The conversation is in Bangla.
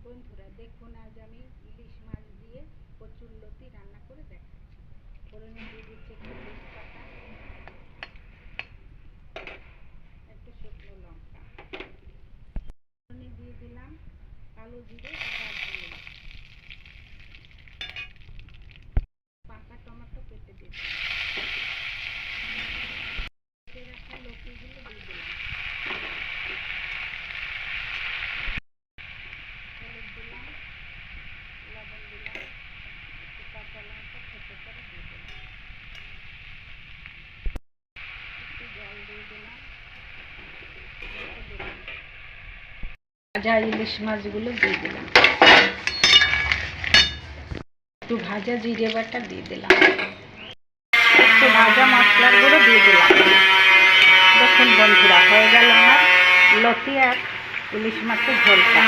বন্ধুরা দেখুন, আজ আমি ইলিশ মাছ দিয়ে কচুরলতি রান্না করে দেখাচ্ছি। ফোড়নে দিয়ে দিচ্ছি একটু তেজপাতা, একটু শুকনো লঙ্কা, ফোড়নে দিয়ে দিলাম কালো জিরে আর দারচিনি, পাকা টমেটো কেটে দিয়ে দিলাম, কেটে রাখা লতিগুলো দিয়ে দিলাম, হলুদ দিলাম, লবণ দিলাম, একটু কাঁচা লঙ্কা থেতো করে দিয়ে দিলাম, একটু জল দিয়ে দিলাম, ভাজা ইলিশ মাছগুলো দিয়ে দিলাম, একটু ভাজা জিরে বাটা দিয়ে দিলাম, একটু ভাজা মশলার গুঁড়ো দিয়ে দিলাম। দেখুন বন্ধুরা, হয়ে গেল আমার লতি আর ইলিশ মাছের ঝোলটা।